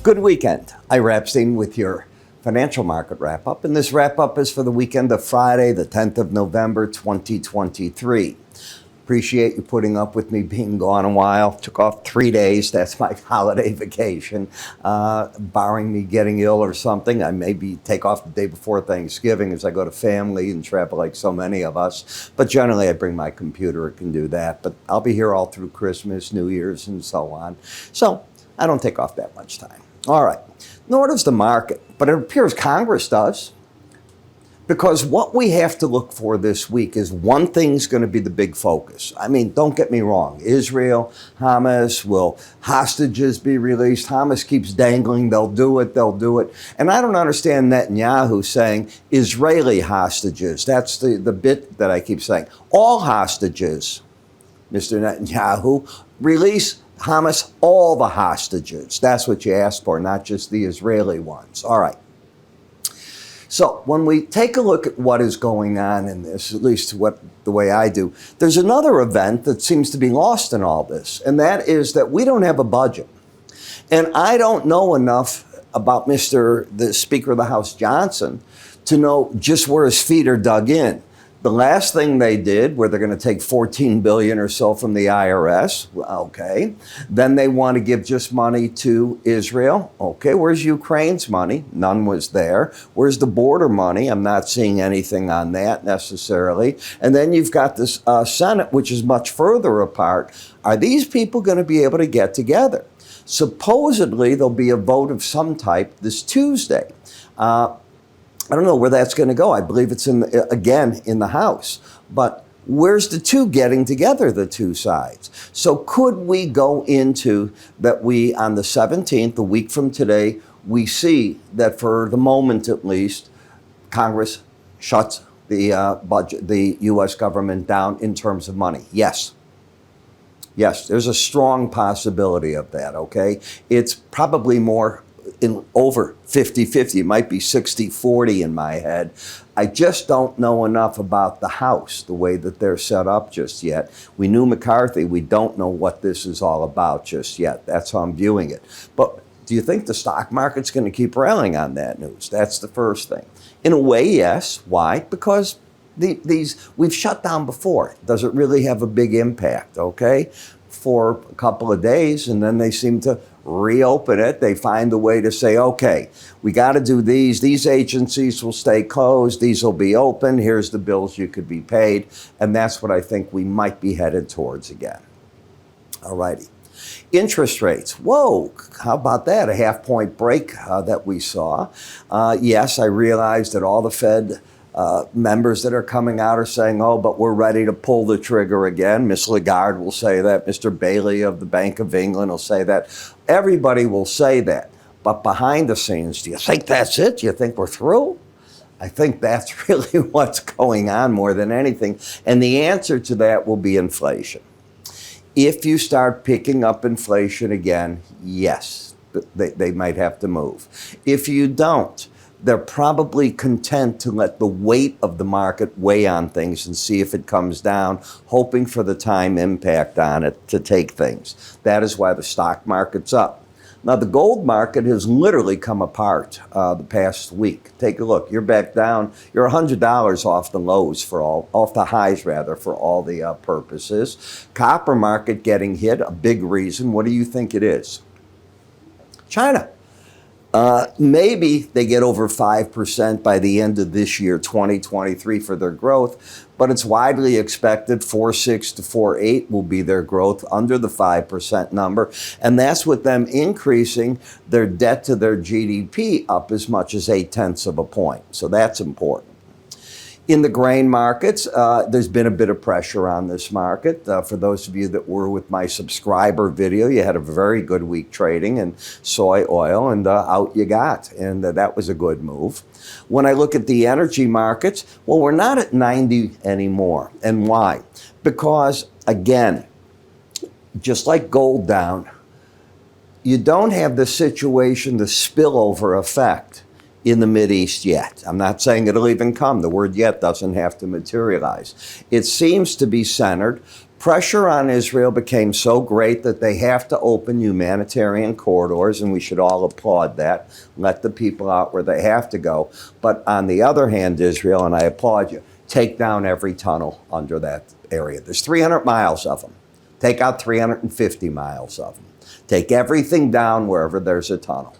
Good weekend. Ira Epstein with your financial market wrap-up. And this wrap-up is for the weekend of Friday, the 10th of November, 2023. Appreciate you putting up with me being gone a while. Took off 3 days. That's my holiday vacation. Barring me getting ill or something, I maybe take off the day before Thanksgiving as I go to family and travel like so many of us. But generally, I bring my computer. It can do that. But I'll be here all through Christmas, New Year's, and so on. So I don't take off that much time. All right. Nor does the market, but it appears Congress does. Because what we have to look for this week is one thing's going to be the big focus. I mean, don't get me wrong. Israel, Hamas, will hostages be released? Hamas keeps dangling. They'll do it. They'll do it. And I don't understand Netanyahu saying Israeli hostages. That's the bit that I keep saying. All hostages, Mr. Netanyahu, release Hamas, all the hostages. That's what you asked for, not just the Israeli ones. All right. So when we take a look at what is going on in this, at least the way I do, there's another event that seems to be lost in all this, and that is that we don't have a budget. And I don't know enough about the Speaker of the House, Johnson, to know just where his feet are dug in. The last thing they did, where they're going to take $14 billion or so from the IRS, okay. Then they want to give just money to Israel. Okay, where's Ukraine's money? None was there. Where's the border money? I'm not seeing anything on that necessarily. And then you've got this Senate, which is much further apart. Are these people going to be able to get together? Supposedly, there'll be a vote of some type this Tuesday. I don't know where that's going to go. I believe it's again in the House. But where's the two getting together, the two sides? So could we go into that on the 17th, a week from today, we see that for the moment at least, Congress shuts the budget, the U.S. government down in terms of money? Yes. Yes, there's a strong possibility of that, okay? It's probably more over 50-50. It might be 60-40 in my head. I just don't know enough about the House, the way that they're set up just yet. We knew McCarthy. We don't know what this is all about just yet. That's how I'm viewing it. But do you think the stock market's going to keep rallying on that news? That's the first thing. In a way, yes. Why? Because we've shut down before. Does it really have a big impact, okay? For a couple of days, and then they seem to reopen it. They find a way to say, okay, we got to do these. These agencies will stay closed. These will be open. Here's the bills you could be paid. And that's what I think we might be headed towards again. All righty. Interest rates. Whoa, how about that? A half-point break that we saw. Yes, I realize that all the Fed members that are coming out are saying, oh, but we're ready to pull the trigger again. Ms. Lagarde will say that. Mr. Bailey of the Bank of England will say that. Everybody will say that. But behind the scenes, do you think that's it? Do you think we're through? I think that's really what's going on more than anything. And the answer to that will be inflation. If you start picking up inflation again, yes, they might have to move. If you don't, they're probably content to let the weight of the market weigh on things and see if it comes down, hoping for the time impact on it to take things. That is why the stock market's up. Now, the gold market has literally come apart the past week. Take a look. You're back down. You're $100 off the lows off the highs rather, for all the purposes. Copper market getting hit, a big reason. What do you think it is? China. Maybe they get over 5% by the end of this year, 2023, for their growth, but it's widely expected 4.6 to 4.8 will be their growth, under the 5% number, and that's with them increasing their debt to their GDP up as much as 0.8 of a point. So that's important. In the grain markets, there's been a bit of pressure on this market. For those of you that were with my subscriber video, you had a very good week trading in soy oil, and out you got. And that was a good move. When I look at the energy markets, well, we're not at 90 anymore. And why? Because, again, just like gold down, you don't have the situation, the spillover effect in the Mideast yet. I'm not saying it'll even come. The word yet doesn't have to materialize. It seems to be centered Pressure on Israel became so great that they have to open humanitarian corridors, and we should all applaud that. Let the people out where they have to go. But on the other hand, Israel, and I applaud you, take down every tunnel under that area. There's 300 miles of them. Take out 350 miles of them. Take everything down wherever there's a tunnel.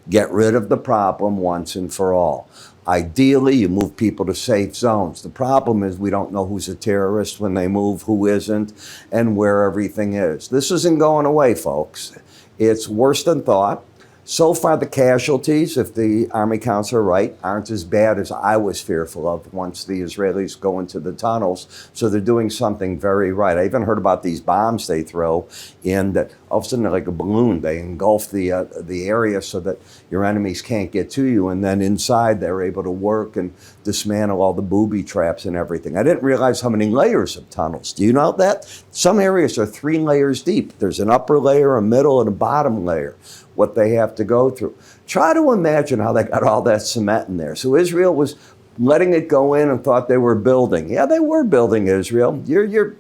Get rid of the problem once and for all. Ideally, you move people to safe zones. The problem is we don't know who's a terrorist when they move, who isn't, and where everything is. This isn't going away, folks. It's worse than thought. So far, the casualties, if the Army counts are right, aren't as bad as I was fearful of once the Israelis go into the tunnels. So they're doing something very right. I even heard about these bombs they throw in that all of a sudden they're like a balloon. They engulf the area so that your enemies can't get to you. And then inside they're able to work and dismantle all the booby traps and everything. I didn't realize how many layers of tunnels. Do you know that? Some areas are 3 layers deep. There's an upper layer, a middle, and a bottom layer. What they have to go through. Try to imagine how they got all that cement in there. So Israel was letting it go in and thought they were building. Yeah, they were building Israel. You're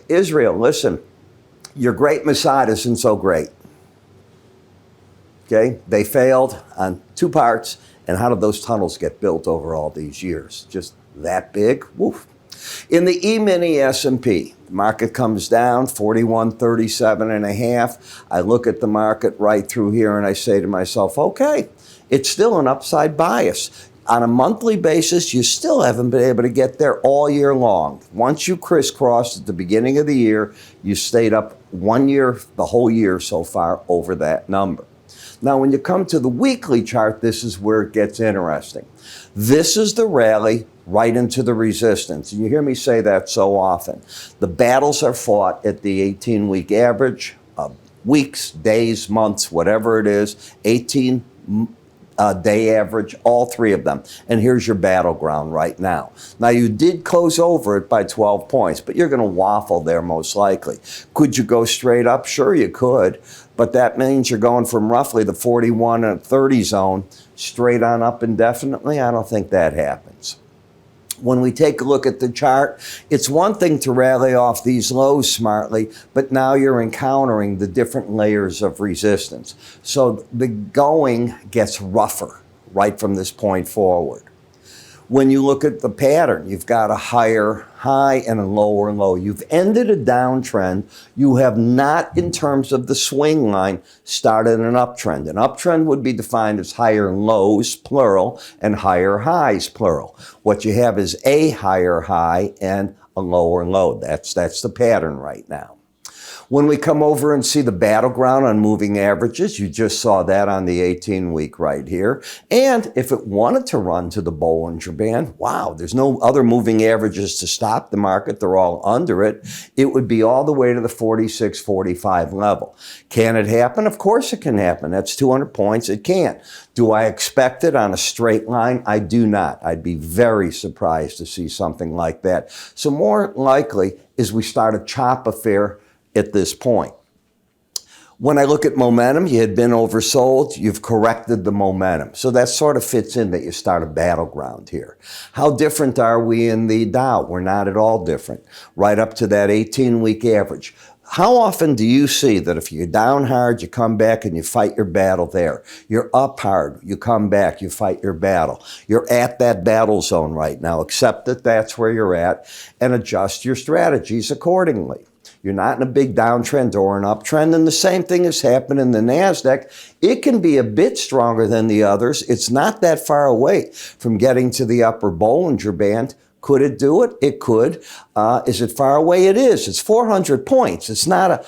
Israel. Listen, your great Mossad isn't so great. Okay, they failed on 2 parts. And how did those tunnels get built over all these years? Just that big? Woof. In the E-mini S&P, the market comes down 4137.5. I look at the market right through here and I say to myself, okay, it's still an upside bias. On a monthly basis, you still haven't been able to get there all year long. Once you crisscrossed at the beginning of the year, you stayed up 1 year, the whole year so far, over that number. Now, when you come to the weekly chart, this is where it gets interesting. This is the rally right into the resistance. And you hear me say that so often. The battles are fought at the 18-week average, weeks, days, months, whatever it is, 18-day average, all 3 of them. And here's your battleground right now. Now, you did close over it by 12 points, but you're going to waffle there most likely. Could you go straight up? Sure, you could. But that means you're going from roughly the 41 and 30 zone straight on up indefinitely. I don't think that happens. When we take a look at the chart, it's one thing to rally off these lows smartly, but now you're encountering the different layers of resistance. So the going gets rougher right from this point forward. When you look at the pattern, you've got a higher high and a lower low. You've ended a downtrend. You have not, in terms of the swing line, started an uptrend. An uptrend would be defined as higher lows, plural, and higher highs, plural. What you have is a higher high and a lower low. That's the pattern right now. When we come over and see the battleground on moving averages, you just saw that on the 18-week right here. And if it wanted to run to the Bollinger Band, wow, there's no other moving averages to stop the market. They're all under it. It would be all the way to the 46, 45 level. Can it happen? Of course it can happen. That's 200 points. It can. Do I expect it on a straight line? I do not. I'd be very surprised to see something like that. So more likely is we start a chop affair at this point. When I look at momentum, you had been oversold, you've corrected the momentum. So that sort of fits in that you start a battleground here. How different are we in the Dow? We're not at all different. Right up to that 18-week average. How often do you see that if you're down hard, you come back and you fight your battle there? You're up hard, you come back, you fight your battle. You're at that battle zone right now. Accept that that's where you're at and adjust your strategies accordingly. You're not in a big downtrend or an uptrend, and the same thing has happened in the NASDAQ. It can be a bit stronger than the others. It's not that far away from getting to the upper Bollinger Band. Could it do it? It could. Is it far away? It is. It's 400 points. It's not a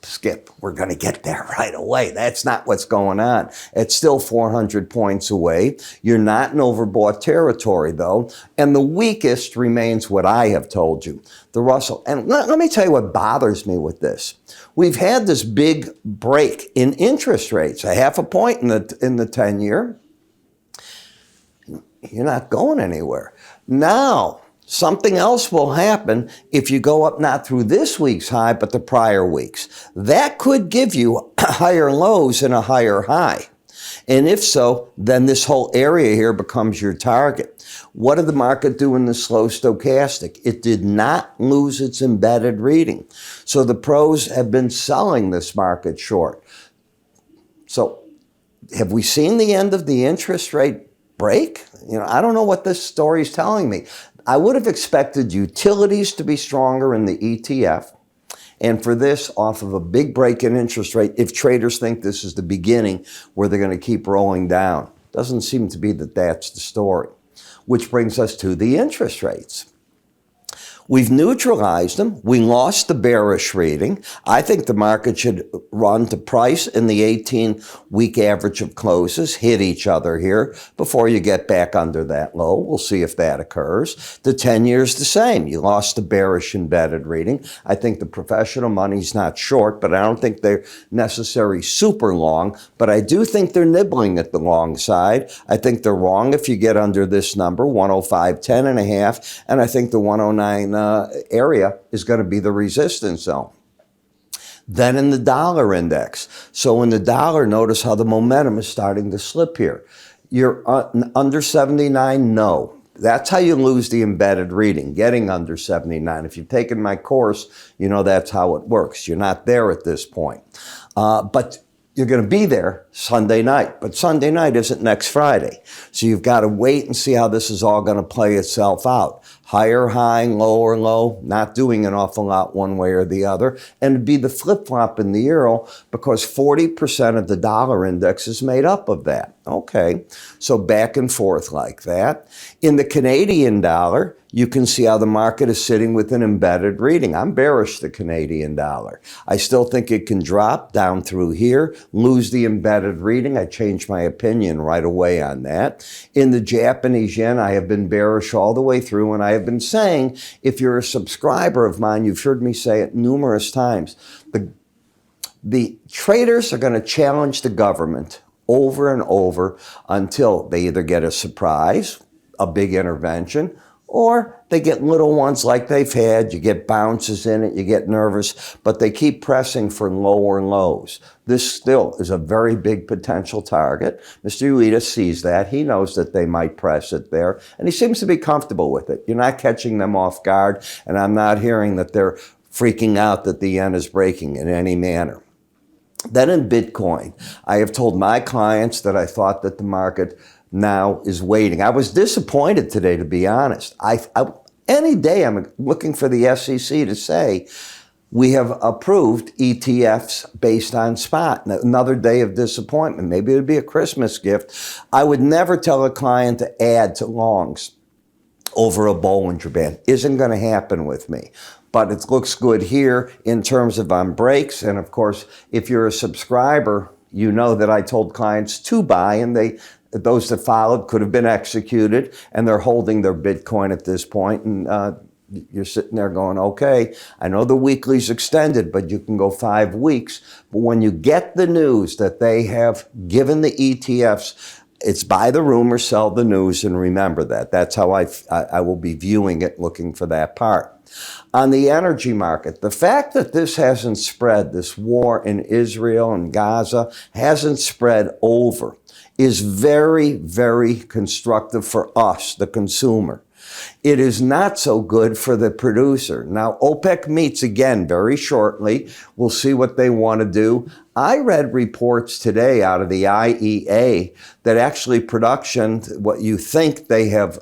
skip. We're going to get there right away. That's not what's going on. It's still 400 points away. You're not in overbought territory, though. And the weakest remains what I have told you, the Russell. And let me tell you what bothers me with this. We've had this big break in interest rates, a 0.5 point in the 10-year. You're not going anywhere. Now, something else will happen if you go up not through this week's high, but the prior weeks. That could give you higher lows and a higher high. And if so, then this whole area here becomes your target. What did the market do in the slow stochastic? It did not lose its embedded reading. So the pros have been selling this market short. So have we seen the end of the interest rate break? I don't know what this story is telling me. I would have expected utilities to be stronger in the ETF. And for this, off of a big break in interest rate, if traders think this is the beginning where they're going to keep rolling down. Doesn't seem to be that that's the story. Which brings us to the interest rates. We've neutralized them. We lost the bearish reading. I think the market should run to price in the 18-week average of closes, hit each other here before you get back under that low. We'll see if that occurs. The 10-year is the same. You lost the bearish embedded reading. I think the professional money's not short, but I don't think they're necessarily super long. But I do think they're nibbling at the long side. I think they're wrong if you get under this number, 105.10.5, and I think the 109 area is going to be the resistance zone. Then in the dollar index. So in the dollar, notice how the momentum is starting to slip here. You're under 79, no. That's how you lose the embedded reading, getting under 79. If you've taken my course, you know that's how it works. You're not there at this point. But you're going to be there Sunday night. But Sunday night isn't next Friday. So you've got to wait and see how this is all going to play itself out. Higher high, lower low, not doing an awful lot one way or the other. And it'd be the flip-flop in the euro because 40% of the dollar index is made up of that. Okay, so back and forth like that. In the Canadian dollar, you can see how the market is sitting with an embedded reading. I'm bearish the Canadian dollar. I still think it can drop down through here, lose the embedded reading. I changed my opinion right away on that. In the Japanese yen, I have been bearish all the way through, and I have been saying, if you're a subscriber of mine, you've heard me say it numerous times, the traders are going to challenge the government over and over until they either get a surprise, a big intervention, or they get little ones like they've had. You get bounces in it, you get nervous, but they keep pressing for lower lows. This still is a very big potential target. Mr. Ueda sees that. He knows that they might press it there, and he seems to be comfortable with it. You're not catching them off guard, and I'm not hearing that they're freaking out that the yen is breaking in any manner. Then in Bitcoin, I have told my clients that I thought that the market now is waiting. I was disappointed today, to be honest. Any day I'm looking for the SEC to say, we have approved ETFs based on spot. Another day of disappointment. Maybe it would be a Christmas gift. I would never tell a client to add to longs over a Bollinger Band. Isn't going to happen with me. But it looks good here in terms of on breaks. And of course, if you're a subscriber, you know that I told clients to buy, and those that followed could have been executed, and they're holding their Bitcoin at this point. And you're sitting there going, okay, I know the weekly's extended, but you can go 5 weeks. But when you get the news that they have given the ETFs, it's buy the rumor, sell the news, and remember that. That's how I will be viewing it, looking for that part. On the energy market, the fact that this hasn't spread, this war in Israel and Gaza hasn't spread over, is very, very constructive for us, the consumer. It is not so good for the producer. Now, OPEC meets again very shortly. We'll see what they want to do. I read reports today out of the IEA that actually production, what you think they have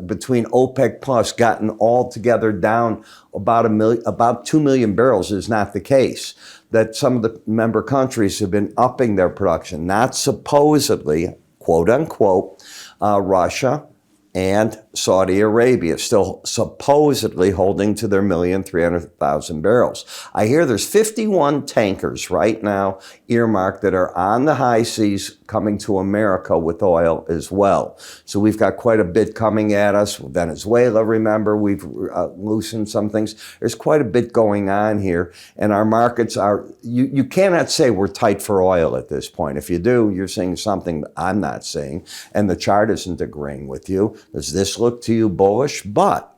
between OPEC plus gotten all together down about 2 million barrels is not the case. That some of the member countries have been upping their production, not supposedly, quote unquote, Russia and Saudi Arabia, still supposedly holding to their 1,300,000 barrels. I hear there's 51 tankers right now earmarked that are on the high seas coming to America with oil as well. So we've got quite a bit coming at us. Venezuela, remember, we've loosened some things. There's quite a bit going on here, and our markets are, you cannot say we're tight for oil at this point. If you do, you're seeing something I'm not seeing, and the chart isn't agreeing with you. Does this look to you bullish? But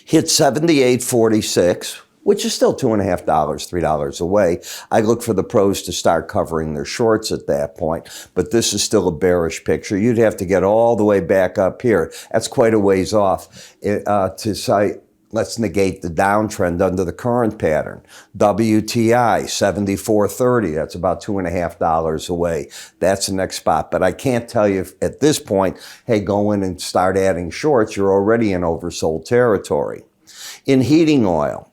hit 78.46, which is still $2.50, $3 away. I look for the pros to start covering their shorts at that point, but this is still a bearish picture. You'd have to get all the way back up here. That's quite a ways off to say, let's negate the downtrend under the current pattern. WTI, 74.30. That's about $2.50 away. That's the next spot. But I can't tell you if, at this point, hey, go in and start adding shorts. You're already in oversold territory. In heating oil,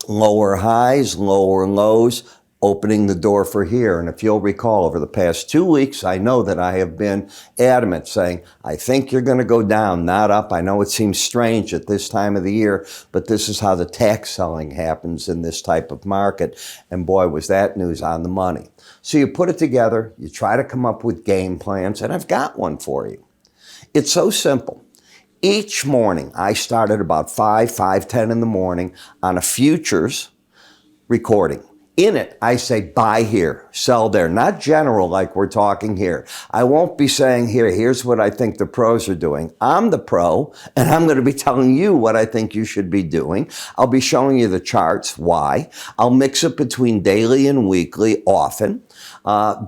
lower highs, lower lows, opening the door for here. And if you'll recall, over the past 2 weeks, I know that I have been adamant saying, I think you're going to go down, not up. I know it seems strange at this time of the year, but this is how the tax selling happens in this type of market. And boy, was that news on the money. So you put it together, you try to come up with game plans, and I've got one for you. It's so simple. Each morning, I start at about 5:10 in the morning on a futures recording. In it, I say buy here, sell there, not general like we're talking here. I won't be saying here's what I think the pros are doing. I'm the pro, and I'm going to be telling you what I think you should be doing. I'll be showing you the charts, why. I'll mix it between daily and weekly often.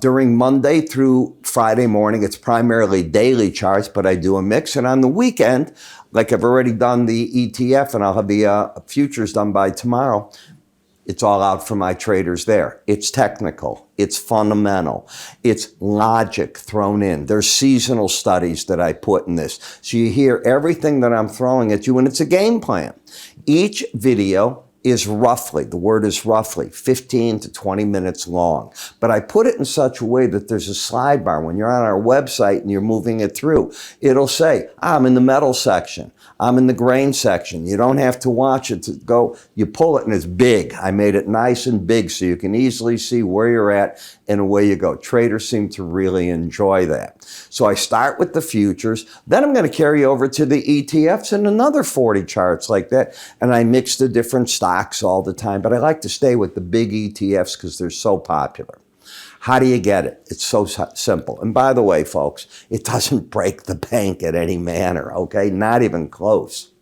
During Monday through Friday morning, it's primarily daily charts, but I do a mix. And on the weekend, like I've already done the ETF, and I'll have the futures done by tomorrow, it's all out for my traders there. It's technical. It's fundamental. It's logic thrown in. There's seasonal studies that I put in this. So you hear everything that I'm throwing at you, and it's a game plan. Each video is roughly, the word is roughly, 15 to 20 minutes long. But I put it in such a way that there's a slide bar. When you're on our website and you're moving it through, it'll say, I'm in the metal section. I'm in the grain section. You don't have to watch it to go. You pull it and it's big. I made it nice and big so you can easily see where you're at and away you go. Traders seem to really enjoy that. So I start with the futures. Then I'm going to carry over to the ETFs and another 40 charts like that. And I mix the different stocks all the time. But I like to stay with the big ETFs because they're so popular. How do you get it? It's so simple. And by the way, folks, it doesn't break the bank in any manner, okay? Not even close.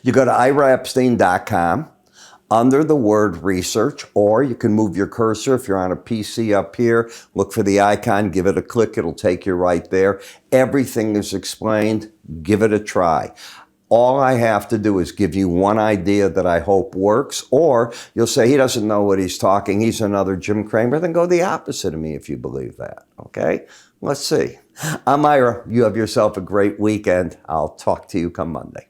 You go to iraepstein.com under the word research, or you can move your cursor if you're on a PC up here, look for the icon, give it a click, it'll take you right there. Everything is explained. Give it a try. All I have to do is give you one idea that I hope works, or you'll say he doesn't know what he's talking, he's another Jim Cramer, then go the opposite of me if you believe that, okay? Let's see. I'm Ira. You have yourself a great weekend. I'll talk to you come Monday.